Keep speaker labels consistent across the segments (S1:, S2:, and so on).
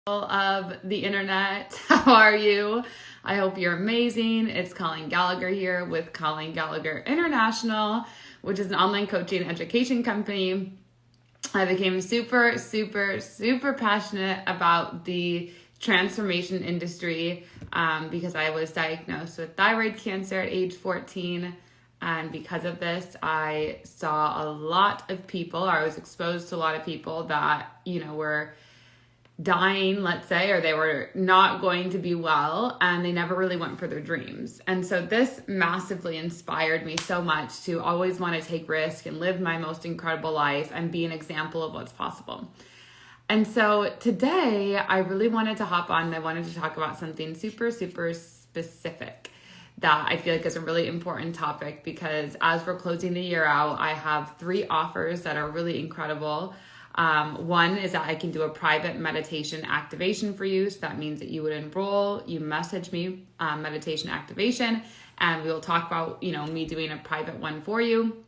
S1: Of the internet. How are you? I hope you're amazing. It's Colleen Gallagher here with Colleen Gallagher International, which is an online coaching and education company. I became super passionate about the transformation industry because I was diagnosed with thyroid cancer at age 14. And because of this, I saw a lot of people, I was exposed to a lot of people that, were dying, let's say, or they were not going to be well, and they never really went for their dreams. And so this massively inspired me so much to always want to take risk and live my most incredible life and be an example of what's possible. And so today I really wanted to hop on and I wanted to talk about something super specific that I feel like is a really important topic, because as we're closing the year out, I have 3 offers that are really incredible. One is that I can do a private meditation activation for you. So that means that you would enroll, you message me, meditation activation, and we will talk about, me doing a private one for you.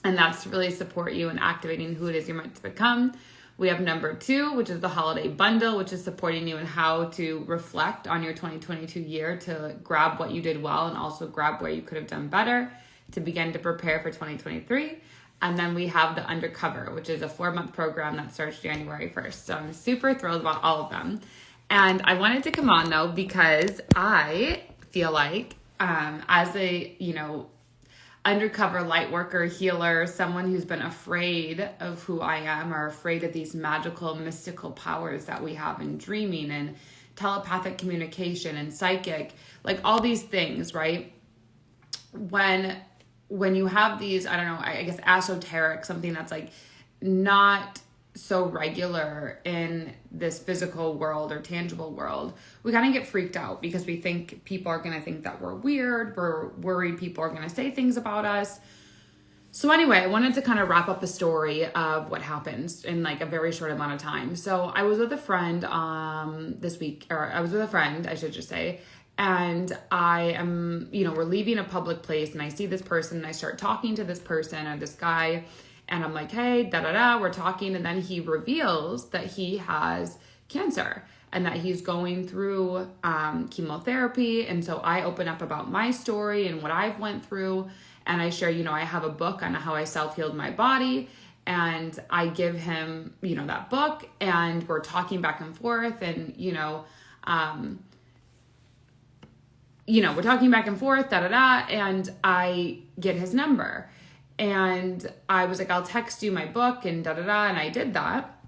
S1: And that's to really support you in activating who it is you're meant to become. We have number 2, which is the holiday bundle, which is supporting you in how to reflect on your 2022 year to grab what you did well and also grab where you could have done better to begin to prepare for 2023. And then we have the Undercover, which is a 4-month program that starts January 1st. So I'm super thrilled about all of them. And I wanted to come on though, because I feel like as a, undercover light worker, healer, someone who's been afraid of who I am or afraid of these magical, mystical powers that we have in dreaming and telepathic communication and psychic, like all these things, right? When you have these, I guess esoteric, something that's like not so regular in this physical world or tangible world, we kind of get freaked out because we think people are going to think that we're weird. We're worried people are going to say things about us. So anyway, I wanted to kind of wrap up a story of what happens in like a very short amount of time. So I was with a friend this week, or I was with a friend, I should just say, and I am, we're leaving a public place and I see this person and I start talking to this person or this guy. And I'm like, hey, we're talking. And then he reveals that he has cancer and that he's going through chemotherapy. And so I open up about my story and what I've went through. And I share, I have a book on how I self-healed my body. And I give him, that book. And we're talking back and forth. And, we're talking back and forth, and I get his number. And I was like, I'll text you my book and and I did that.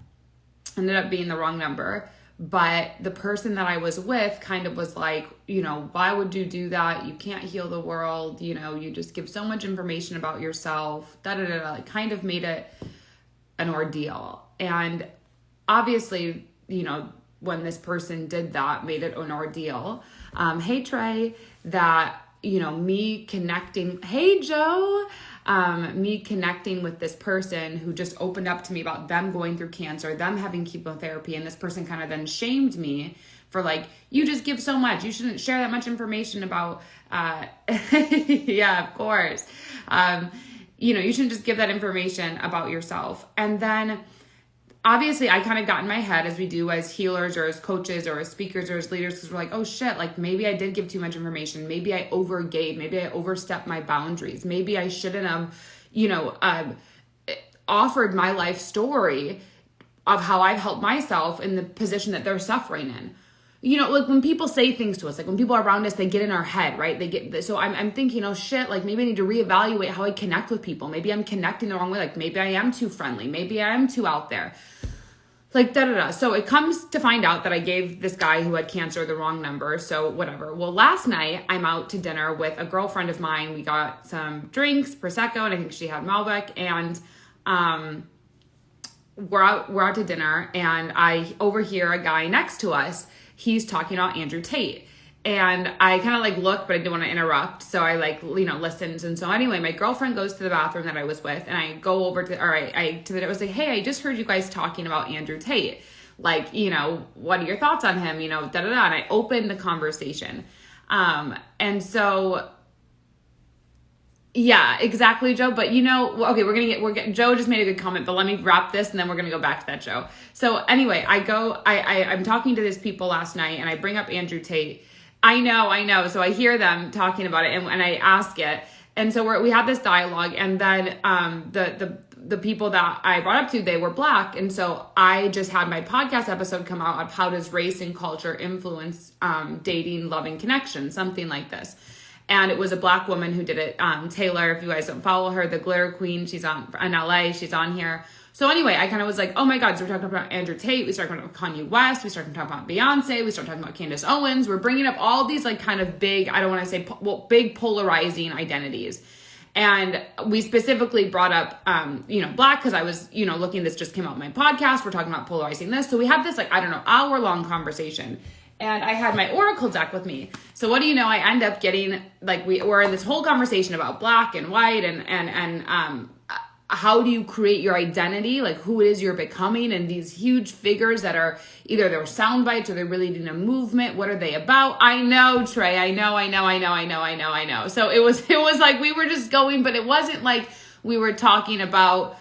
S1: Ended up being the wrong number. But the person that I was with kind of was like, why would you do that? You can't heal the world. You just give so much information about yourself, Like kind of made it an ordeal. And obviously, when this person did that, made it an ordeal. Hey, Trey, that, me connecting, hey, Joe, me connecting with this person who just opened up to me about them going through cancer, them having chemotherapy. And this person kind of then shamed me for like, you just give so much. You shouldn't share that much information about, yeah, of course. You shouldn't just give that information about yourself. And then obviously I kind of got in my head, as we do as healers or as coaches or as speakers or as leaders, because we're like, oh shit, like maybe I did give too much information. Maybe I overgave. Maybe I overstepped my boundaries. Maybe I shouldn't have, offered my life story of how I've helped myself in the position that they're suffering in. Like when people say things to us, like when people are around us, they get in our head, right? So I'm thinking, oh shit, like maybe I need to reevaluate how I connect with people. Maybe I'm connecting the wrong way. Like maybe I am too friendly. Maybe I am too out there. Like So it comes to find out that I gave this guy who had cancer the wrong number. So whatever. Well, last night I'm out to dinner with a girlfriend of mine. We got some drinks, Prosecco, and I think she had Malbec, and we're out to dinner, and I overhear a guy next to us. He's talking about Andrew Tate. And I kind of like look, but I didn't want to interrupt. So I listened. And so anyway, my girlfriend goes to the bathroom that I was with, and I go over to, I was like, hey, I just heard you guys talking about Andrew Tate. Like, what are your thoughts on him? And I opened the conversation. And so Yeah, exactly, Joe. But okay, Joe just made a good comment, but let me wrap this and then we're going to go back to that, Joe. So anyway, I'm talking to these people last night and I bring up Andrew Tate. I know. So I hear them talking about it and I ask it. And so we had this dialogue, and then the people that I brought up to, they were Black. And so I just had my podcast episode come out of how does race and culture influence dating, loving, connection, something like this. And it was a Black woman who did it. Taylor, if you guys don't follow her, the Glitter Queen, she's on in LA, she's on here. So anyway, I kind of was like, oh my God, so we're talking about Andrew Tate, we started talking about Kanye West, we started talking about Beyonce, we started talking about Candace Owens. We're bringing up all these like kind of big, I don't want to say, big polarizing identities. And we specifically brought up, Black, because I was, looking, this just came out in my podcast. We're talking about polarizing this. So we had this hour-long conversation. And I had my Oracle deck with me. So what do you know? I end up getting, we're in this whole conversation about Black and white and how do you create your identity, like who it is you're becoming, and these huge figures that are either they're sound bites or they're really leading a movement. What are they about? I know, Trey. I know. So it was like we were just going, but it wasn't like we were talking about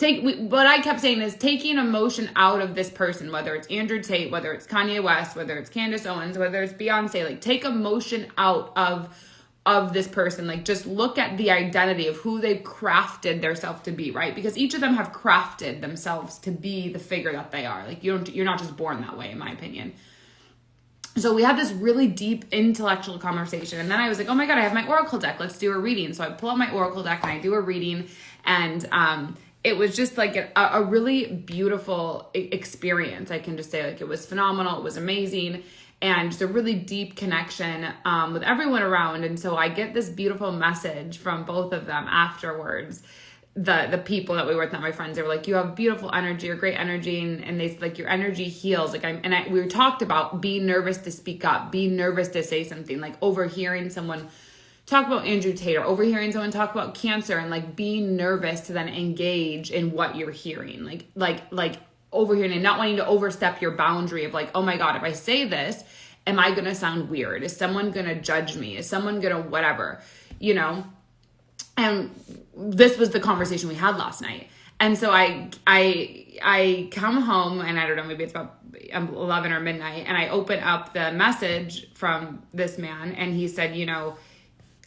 S1: what I kept saying is taking emotion out of this person, whether it's Andrew Tate, whether it's Kanye West, whether it's Candace Owens, whether it's Beyonce, like take emotion out of this person. Like just look at the identity of who they've crafted themselves to be, right? Because each of them have crafted themselves to be the figure that they are. Like you're not just born that way, in my opinion. So we had this really deep intellectual conversation. And then I was like, oh my God, I have my Oracle deck. Let's do a reading. So I pull out my Oracle deck and I do a reading. And it was just like a really beautiful experience. I can just say like it was phenomenal. It was amazing. And just a really deep connection with everyone around. And so I get this beautiful message from both of them afterwards. The people that we were with, not my friends, they were like, you have beautiful energy or great energy. And they like, your energy heals. Like, we talked about being nervous to speak up, being nervous to say something, like overhearing someone talk about Andrew Tate or overhearing someone talk about cancer and like being nervous to then engage in what you're hearing. Like overhearing and not wanting to overstep your boundary of like, oh my God, if I say this, am I going to sound weird? Is someone going to judge me? Is someone going to whatever, And this was the conversation we had last night. And so I come home and I don't know, maybe it's about 11 or midnight. And I open up the message from this man and he said,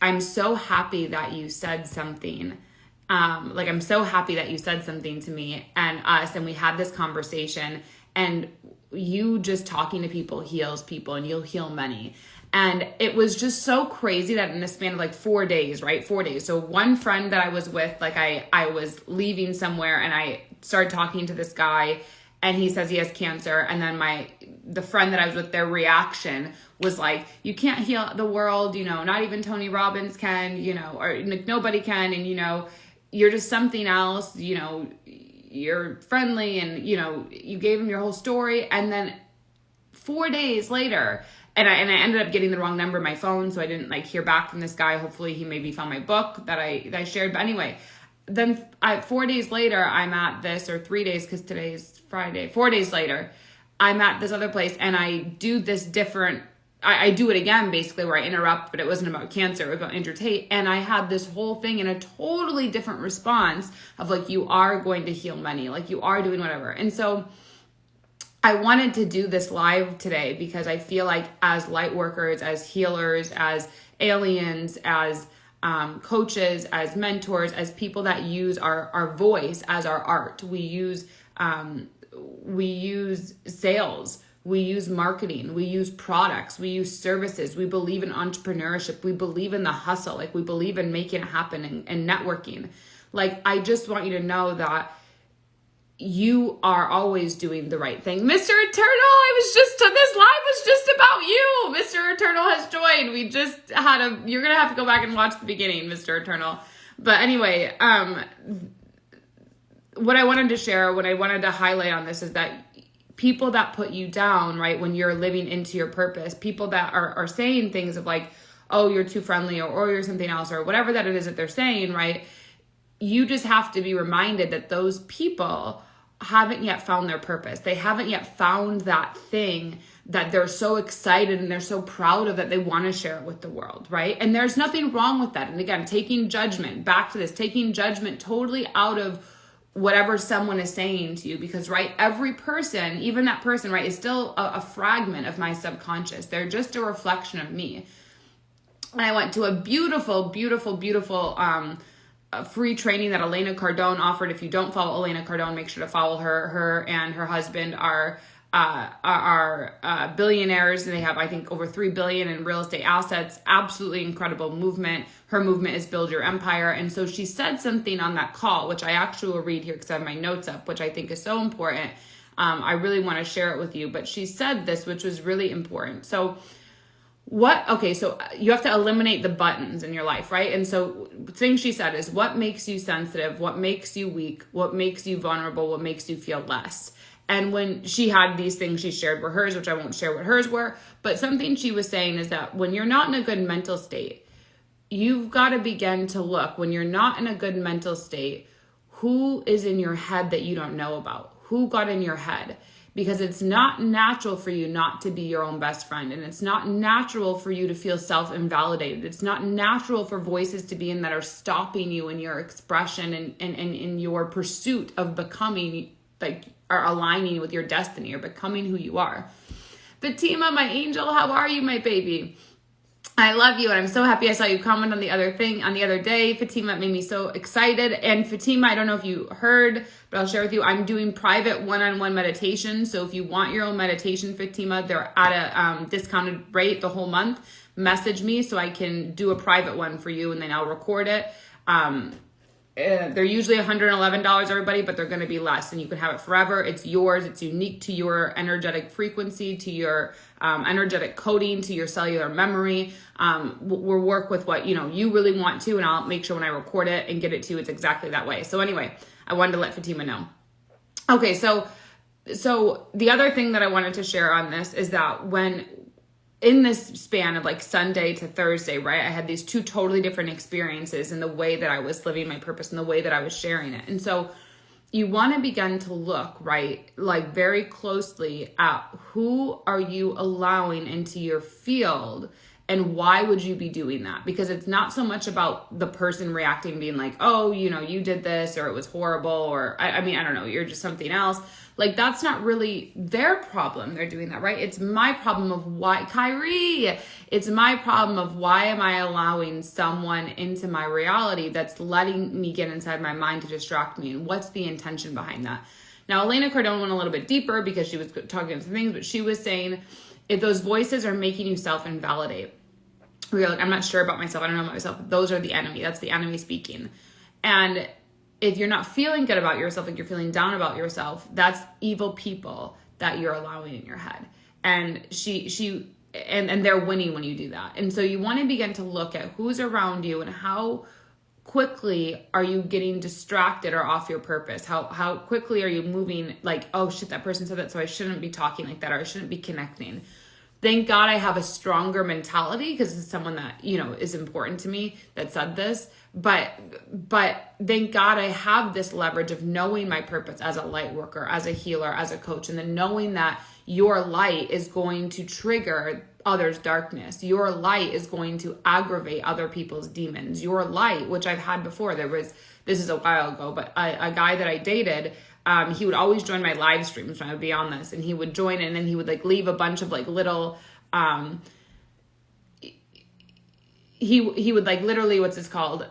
S1: I'm so happy that you said something. I'm so happy that you said something to me and us, and we had this conversation, and you just talking to people heals people, and you'll heal many. And it was just so crazy that in the span of like 4 days, right? 4 days. So one friend that I was with, like I was leaving somewhere and I started talking to this guy and he says he has cancer. And then the friend that I was with, their reaction was like, you can't heal the world, not even Tony Robbins can, or nobody can. And, you're just something else, you're friendly and, you gave him your whole story. And then 4 days later, and I ended up getting the wrong number in my phone, so I didn't hear back from this guy. Hopefully he maybe found my book that I shared. But anyway, then 4 days later, I'm at this, or 3 days, because today's Friday. 4 days later, I'm at this other place and I do this different, I do it again, basically, where I interrupt, but it wasn't about cancer, it was about Andrew Tate. And I had this whole thing in a totally different response of you are going to heal many, you are doing whatever. And so I wanted to do this live today because I feel like as light workers, as healers, as aliens, as coaches, as mentors, as people that use our voice as our art, we use sales, we use marketing, we use products, we use services, we believe in entrepreneurship, we believe in the hustle, we believe in making it happen and networking. I just want you to know that you are always doing the right thing. Mr. Eternal, this live was just about you. Mr. Eternal has joined. We just you're going to have to go back and watch the beginning, Mr. Eternal. But anyway, what I wanted to share, what I wanted to highlight on this is that people that put you down, right, when you're living into your purpose, people that are saying things of oh, you're too friendly or you're something else or whatever that it is that they're saying, right? You just have to be reminded that those people haven't yet found their purpose. They haven't yet found that thing that they're so excited and they're so proud of that they want to share it with the world, right? And there's nothing wrong with that. And again, taking judgment, back to this, taking judgment totally out of whatever someone is saying to you, because, right, every person, even that person, right, is still a fragment of my subconscious. They're just a reflection of me. And I went to a beautiful, beautiful, beautiful free training that Elena Cardone offered. If you don't follow Elena Cardone, make sure to follow her. Her and her husband are billionaires, and they have, I think, over $3 billion in real estate assets. Absolutely incredible movement. Her movement is Build Your Empire. And so she said something on that call, which I actually will read here because I have my notes up, which I think is so important. I really want to share it with you. But she said this, which was really important. So so you have to eliminate the buttons in your life, right? And so the thing she said is, what makes you sensitive? What makes you weak? What makes you vulnerable? What makes you feel less? And when she had these things she shared were hers, which I won't share what hers were, but something she was saying is that when you're not in a good mental state, you've got to begin to look, when you're not in a good mental state, who is in your head that you don't know about? Who got in your head? Because it's not natural for you not to be your own best friend. And it's not natural for you to feel self-invalidated. It's not natural for voices to be in that are stopping you in your expression and in your pursuit of becoming, like, are aligning with your destiny or becoming who you are. Fatima, my angel, how are you, my baby? I love you, and I'm so happy I saw you comment on the other day. Fatima, it made me so excited. And Fatima, I don't know if you heard, but I'll share with you, I'm doing private one-on-one meditation. So if you want your own meditation, Fatima, they're at a discounted rate the whole month. Message me so I can do a private one for you, and then I'll record it. They're usually $111, everybody, but they're going to be less, and you can have it forever. It's yours. It's unique to your energetic frequency, to your energetic coding, to your cellular memory. We'll work with what you really want to, and I'll make sure when I record it and get it to you, it's exactly that way. So anyway, I wanted to let Fatima know. Okay, so the other thing that I wanted to share on this is that when in this span of like Sunday to Thursday, right, I had these two totally different experiences in the way that I was living my purpose and the way that I was sharing it. And so you want to begin to look, right, like very closely at who are you allowing into your field and why would you be doing that? Because it's not so much about the person reacting, being like, oh, you did this, or it was horrible, or I don't know, you're just something else. Like, that's not really their problem. They're doing that, right? It's my problem of why, Kyrie, it's my problem of why am I allowing someone into my reality that's letting me get inside my mind to distract me? And what's the intention behind that? Now, Elena Cardone went a little bit deeper because she was talking some things, but she was saying, if those voices are making you self-invalidate, where you're like, I'm not sure about myself, I don't know about myself, those are the enemy. That's the enemy speaking. And if you're not feeling good about yourself, like you're feeling down about yourself, that's evil people that you're allowing in your head. And and they're winning when you do that. And so you want to begin to look at who's around you and how quickly are you getting distracted or off your purpose? How quickly are you moving like, oh shit, that person said that, so I shouldn't be talking like that, or I shouldn't be connecting. Thank God I have a stronger mentality because it's someone that, is important to me that said this. But thank God I have this leverage of knowing my purpose as a light worker, as a healer, as a coach, and then knowing that your light is going to trigger others' darkness. Your light is going to aggravate other people's demons. Your light, which I've had before, this is a while ago, but a guy that I dated, he would always join my live streams when I would be on this, and he would join and then he would like leave a bunch of like little, he would like literally, what's this called?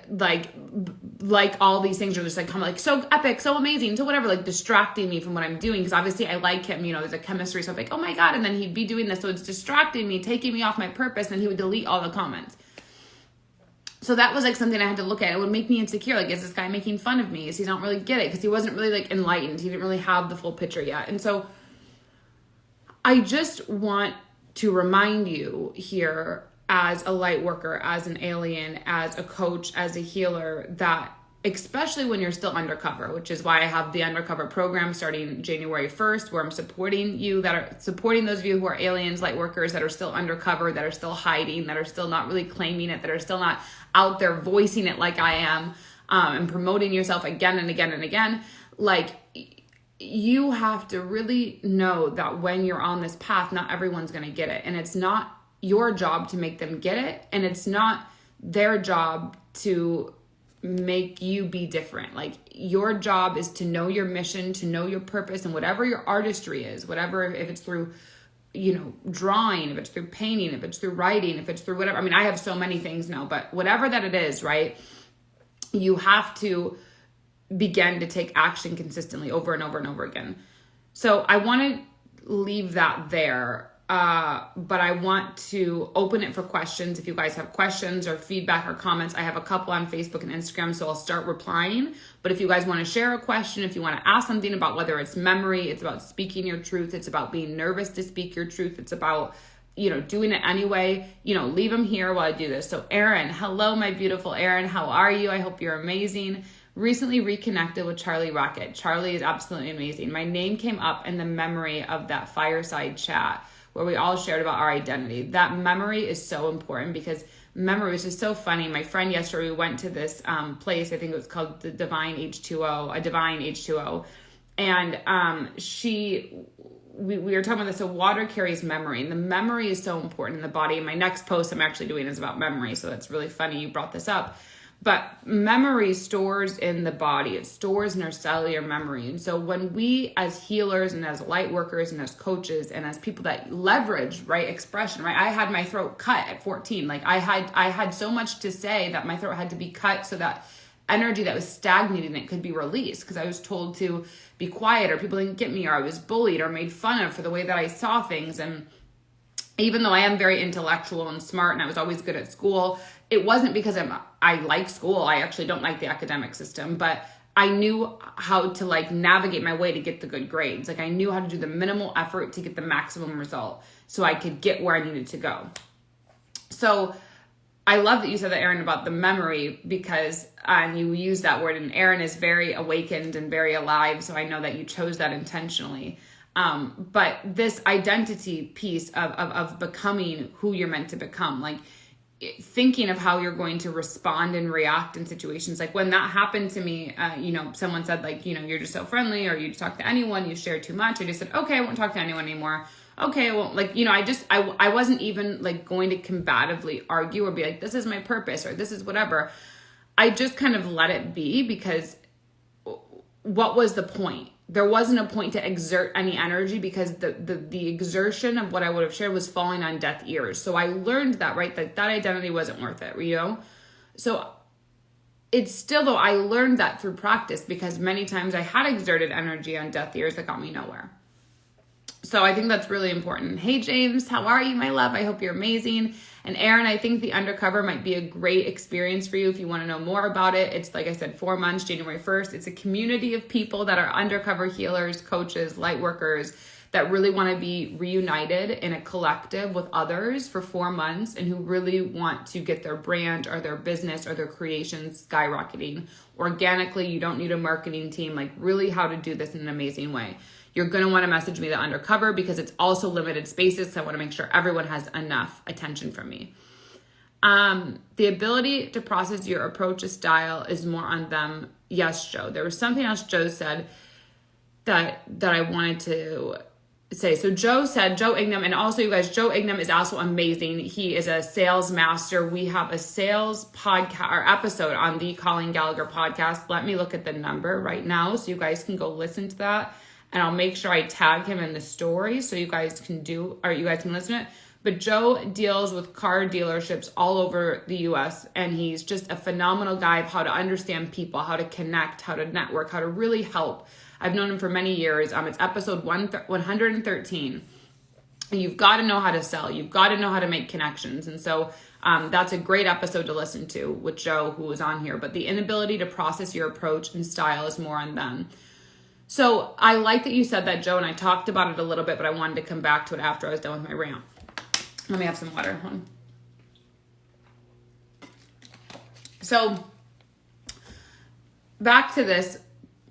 S1: Like all these things are just like come like so epic, so amazing, so whatever, like distracting me from what I'm doing. Cause obviously I like him, there's a chemistry. So I'm like, oh my God. And then he'd be doing this. So it's distracting me, taking me off my purpose. And then he would delete all the comments. So that was like something I had to look at. It would make me insecure. Like, is this guy making fun of me? Is he don't really get it? Because he wasn't really like enlightened. He didn't really have the full picture yet. And so I just want to remind you here as a light worker, as an alien, as a coach, as a healer, that especially when you're still undercover, which is why I have the undercover program starting January 1st, where I'm supporting those of you who are aliens, light workers, that are still undercover, that are still hiding, that are still not really claiming it, that are still not out there voicing it like I am, and promoting yourself again and again and again. Like, you have to really know that when you're on this path, not everyone's going to get it. And it's not your job to make them get it. And it's not their job to make you be different. Like, your job is to know your mission, to know your purpose, and whatever your artistry is, whatever, if it's through, drawing, if it's through painting, if it's through writing, if it's through whatever. I mean, I have so many things now, but whatever that it is, right? You have to begin to take action consistently over and over and over again. So I want to leave that there, but I want to open it for questions. If you guys have questions or feedback or comments, I have a couple on Facebook and Instagram, so I'll start replying. But if you guys want to share a question, if you want to ask something about whether it's memory, it's about speaking your truth, it's about being nervous to speak your truth, it's about doing it anyway, leave them here while I do this. So Erin, hello, my beautiful Erin. How are you? I hope you're amazing. Recently reconnected with Charlie Rocket. Charlie is absolutely amazing. My name came up in the memory of that fireside chat where we all shared about our identity. That memory is so important because memory was just so funny. My friend yesterday, we went to this place, I think it was called the Divine H2O. And we were talking about this. So water carries memory, and the memory is so important in the body. And my next post I'm actually doing is about memory. So that's really funny you brought this up. But memory stores in the body. It stores in our cellular memory. And so when we as healers and as light workers and as coaches and as people that leverage, right, expression, right? I had my throat cut at 14. Like I had so much to say that my throat had to be cut so that energy that was stagnating, it could be released, because I was told to be quiet, or people didn't get me, or I was bullied or made fun of for the way that I saw things. And even though I am very intellectual and smart and I was always good at school, it wasn't because I like school. I actually don't like the academic system, but I knew how to navigate my way to get the good grades. I knew how to do the minimal effort to get the maximum result so I could get where I needed to go. So I love that you said that, Erin, about the memory, because you use that word, and Erin is very awakened and very alive. So I know that you chose that intentionally. But this identity piece of becoming who you're meant to become, thinking of how you're going to respond and react in situations. When that happened to me, someone said you're just so friendly, or you talk to anyone, you share too much. I just said, okay, I won't talk to anyone anymore. Okay, I won't, I wasn't even going to combatively argue or be like, this is my purpose or this is whatever. I just kind of let it be, because what was the point? There wasn't a point to exert any energy, because the exertion of what I would have shared was falling on deaf ears. So I learned that, right? That identity wasn't worth it, So it's still, though, I learned that through practice, because many times I had exerted energy on deaf ears that got me nowhere. So I think that's really important. Hey, James, how are you, my love? I hope you're amazing. And Erin, I think the Undercover might be a great experience for you if you want to know more about it. It's, like I said, 4 months, January 1st. It's a community of people that are undercover healers, coaches, light workers that really want to be reunited in a collective with others for 4 months, and who really want to get their brand or their business or their creations skyrocketing organically. You don't need a marketing team, really how to do this in an amazing way. You're going to want to message me the Undercover, because it's also limited spaces. So I want to make sure everyone has enough attention from me. The ability to process your approach to style is more on them. Yes, Joe. There was something else Joe said that I wanted to say. So Joe Ignam, and also you guys, Joe Ignam is also amazing. He is a sales master. We have a sales podcast or episode on the Colleen Gallagher podcast. Let me look at the number right now so you guys can go listen to that. And I'll make sure I tag him in the story so you guys can listen to it. But Joe deals with car dealerships all over the US, and he's just a phenomenal guy of how to understand people, how to connect, how to network, how to really help. I've known him for many years. It's episode 113. You've got to know how to sell. You've got to know how to make connections. And so that's a great episode to listen to with Joe, who was on here. But the inability to process your approach and style is more on them. So I like that you said that, Joe, and I talked about it a little bit, but I wanted to come back to it after I was done with my rant. Let me have some water. So back to this,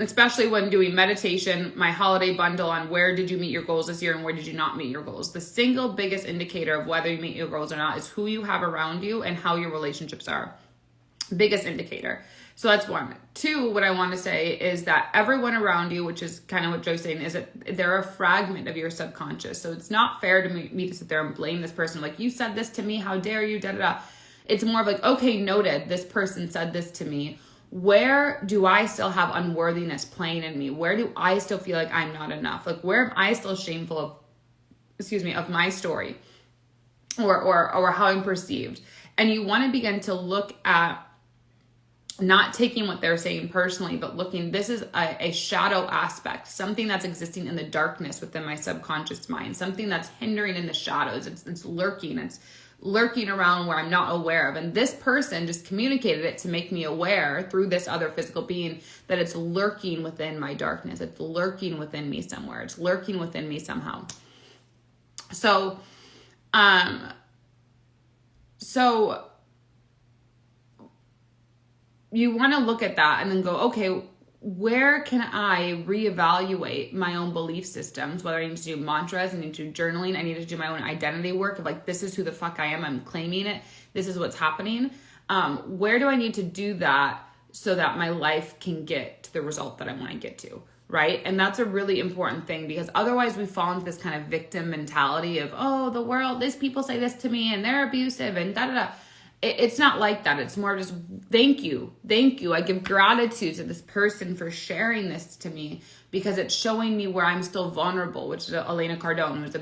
S1: especially when doing meditation, my holiday bundle on where did you meet your goals this year and where did you not meet your goals. The single biggest indicator of whether you meet your goals or not is who you have around you and how your relationships are. Biggest indicator. So that's one. Two, what I want to say is that everyone around you, which is kind of what Joe's saying, is that they're a fragment of your subconscious. So it's not fair to me to sit there and blame this person. Like, you said this to me, how dare you, da da da. It's more of like, okay, noted, this person said this to me. Where do I still have unworthiness playing in me? Where do I still feel like I'm not enough? Like, where am I still shameful of my story or how I'm perceived? And you want to begin to look at not taking what they're saying personally, but looking, this is a shadow aspect, something that's existing in the darkness within my subconscious mind, something that's hindering in the shadows. It's lurking around where I'm not aware of. And this person just communicated it to make me aware through this other physical being that it's lurking within my darkness. It's lurking within me somewhere. It's lurking within me somehow. So you want to look at that and then go, okay, where can I reevaluate my own belief systems? Whether I need to do mantras, I need to do journaling, I need to do my own identity work of like, this is who the fuck I am, I'm claiming it, this is what's happening. Where do I need to do that so that my life can get to the result that I want to get to, right? And that's a really important thing, because otherwise we fall into this kind of victim mentality of, oh, the world, these people say this to me and they're abusive and da-da-da. It's not like that. It's more just, thank you. I give gratitude to this person for sharing this to me, because it's showing me where I'm still vulnerable, which is Elena Cardone, who's a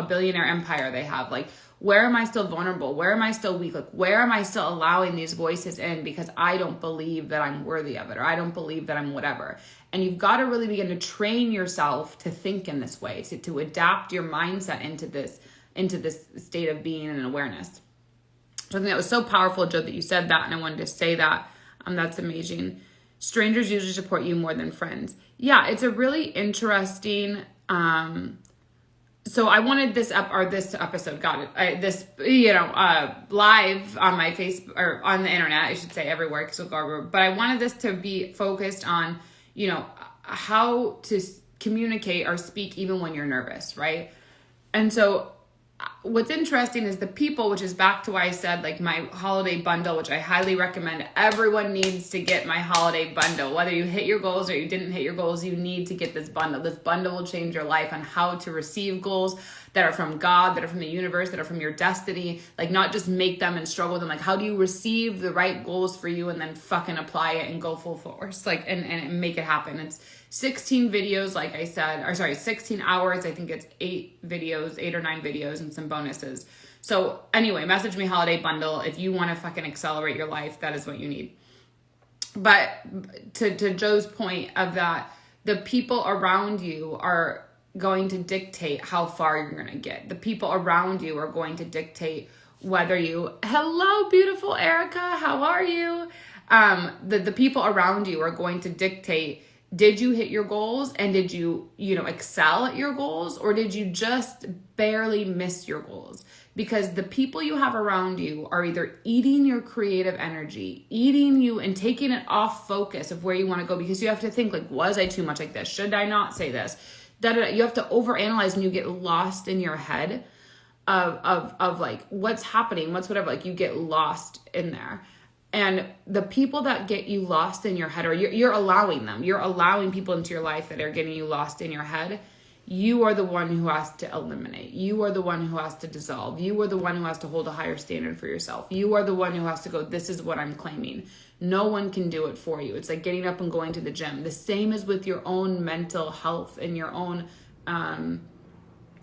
S1: billionaire empire they have. Like, where am I still vulnerable? Where am I still weak? Like, where am I still allowing these voices in because I don't believe that I'm worthy of it, or I don't believe that I'm whatever. And you've got to really begin to train yourself to think in this way, to adapt your mindset into this state of being and awareness. So I think that was so powerful, Joe, that you said that, and I wanted to say that. That's amazing. Strangers usually support you more than friends. Yeah, it's a really interesting. So I wanted this episode, live on my Facebook, or on the internet, I should say, everywhere, but I wanted this to be focused on, how to communicate or speak even when you're nervous, right? And so what's interesting is the people, which is back to why I said, like, my holiday bundle, which I highly recommend. Everyone needs to get my holiday bundle. Whether you hit your goals or you didn't hit your goals, you need to get this bundle. This bundle will change your life on how to receive goals that are from God, that are from the universe, that are from your destiny. Like, not just make them and struggle with them. Like, how do you receive the right goals for you and then fucking apply it and go full force, like, and make it happen. It's 16 videos, like I said, 16 hours. I think it's 8 or 9 videos and some bonuses. So anyway, message me holiday bundle. If you want to fucking accelerate your life, that is what you need. But to Joe's point of that, the people around you are going to dictate how far you're going to get. The people around you are going to dictate whether hello, beautiful Erica, how are you? The people around you are going to dictate, did you hit your goals, and did you, excel at your goals, or did you just barely miss your goals? Because the people you have around you are either eating your creative energy, eating you and taking it off focus of where you want to go, because you have to think, like, was I too much like this? Should I not say this? You have to overanalyze, and you get lost in your head of like, what's happening, what's whatever, like, you get lost in there. And the people that get you lost in your head, or you're allowing them, you're allowing people into your life that are getting you lost in your head, you are the one who has to eliminate. You are the one who has to dissolve. You are the one who has to hold a higher standard for yourself. You are the one who has to go, this is what I'm claiming. No one can do it for you. It's like getting up and going to the gym. The same is with your own mental health and your own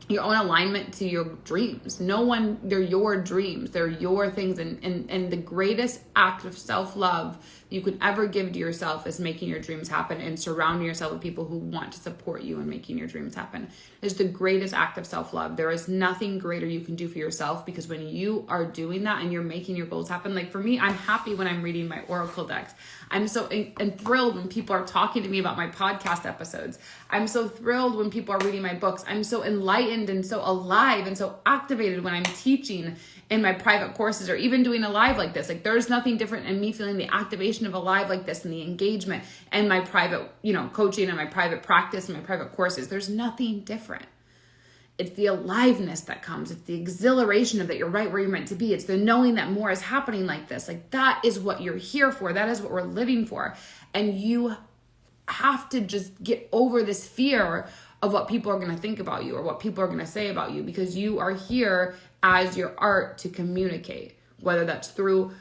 S1: alignment to your dreams. They're your dreams. They're your things. And the greatest act of self-love you could ever give to yourself is making your dreams happen and surrounding yourself with people who want to support you in making your dreams happen. It's the greatest act of self-love. There is nothing greater you can do for yourself, because when you are doing that and you're making your goals happen, like for me, I'm happy when I'm reading my oracle decks. I'm so thrilled when people are talking to me about my podcast episodes. I'm so thrilled when people are reading my books. I'm so enlightened and so alive and so activated when I'm teaching in my private courses, or even doing a live like this. Like, there's nothing different in me feeling the activation of a live like this and the engagement and my private, coaching and my private practice and my private courses. There's nothing different. It's the aliveness that comes. It's the exhilaration of that you're right where you're meant to be. It's the knowing that more is happening like this. Like that is what you're here for. That is what we're living for. And you have to just get over this fear of what people are going to think about you or what people are going to say about you, because you are here as your art to communicate, whether that's through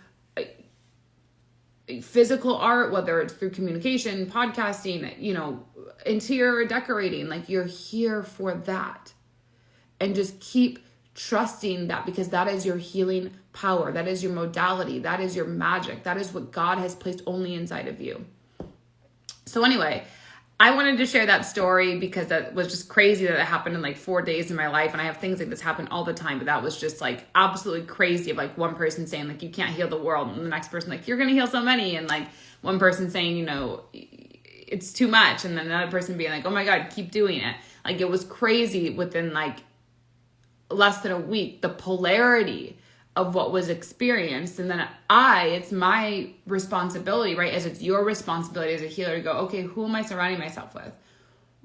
S1: physical art, whether it's through communication, podcasting, interior decorating. Like you're here for that. And just keep trusting that, because that is your healing power. That is your modality. That is your magic. That is what God has placed only inside of you. So anyway, I wanted to share that story because that was just crazy that it happened in like 4 days in my life. And I have things like this happen all the time, but that was just like absolutely crazy of like one person saying like, you can't heal the world. And the next person like, you're going to heal so many. And like one person saying, it's too much. And then another person being like, oh my God, keep doing it. Like it was crazy within like less than a week, the polarity of what was experienced. And then it's my responsibility, right? As it's your responsibility as a healer to go, okay, who am I surrounding myself with?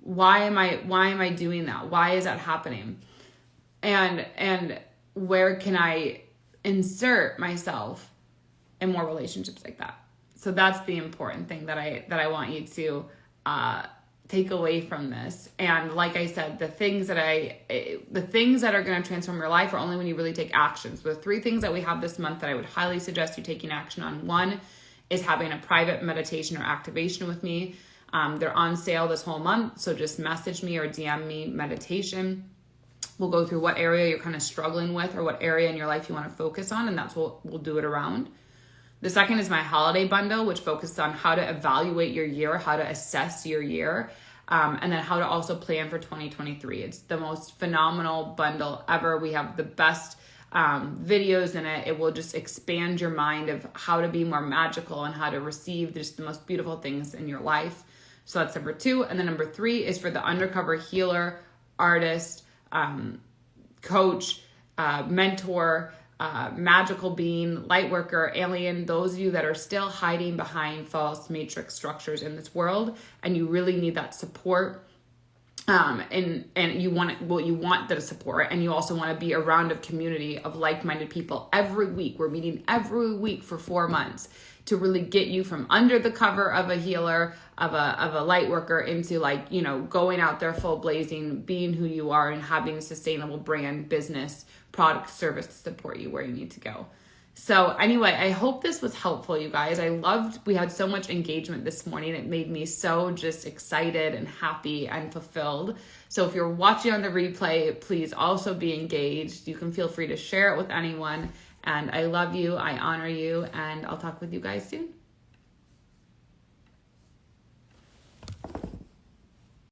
S1: Why am I doing that? Why is that happening? And where can I insert myself in more relationships like that? So that's the important thing that I want you to take away from this. And like I said, the things that are going to transform your life are only when you really take action. So the 3 things that we have this month that I would highly suggest you taking action on. 1 is having a private meditation or activation with me. They're on sale this whole month. So just message me or DM me meditation. We'll go through what area you're kind of struggling with or what area in your life you want to focus on. And that's what we'll do it around. The second is my holiday bundle, which focuses on how to evaluate your year, how to assess your year, and then how to also plan for 2023. It's the most phenomenal bundle ever. We have the best videos in it. It will just expand your mind of how to be more magical and how to receive just the most beautiful things in your life. So that's number 2. And then number 3 is for the undercover healer, artist, coach, mentor, magical being, light worker, alien, those of you that are still hiding behind false matrix structures in this world, and you really need that support, and you want the support, and you also want to be around a community of like-minded people every week. We're meeting every week for 4 months to really get you from under the cover of a healer, of a light worker, into like, going out there full blazing, being who you are, and having a sustainable brand, business, product, service to support you where you need to go. So anyway, I hope this was helpful, you guys. We had so much engagement this morning. It made me so just excited and happy and fulfilled. So if you're watching on the replay, please also be engaged. You can feel free to share it with anyone. And I love you. I honor you. And I'll talk with you guys soon.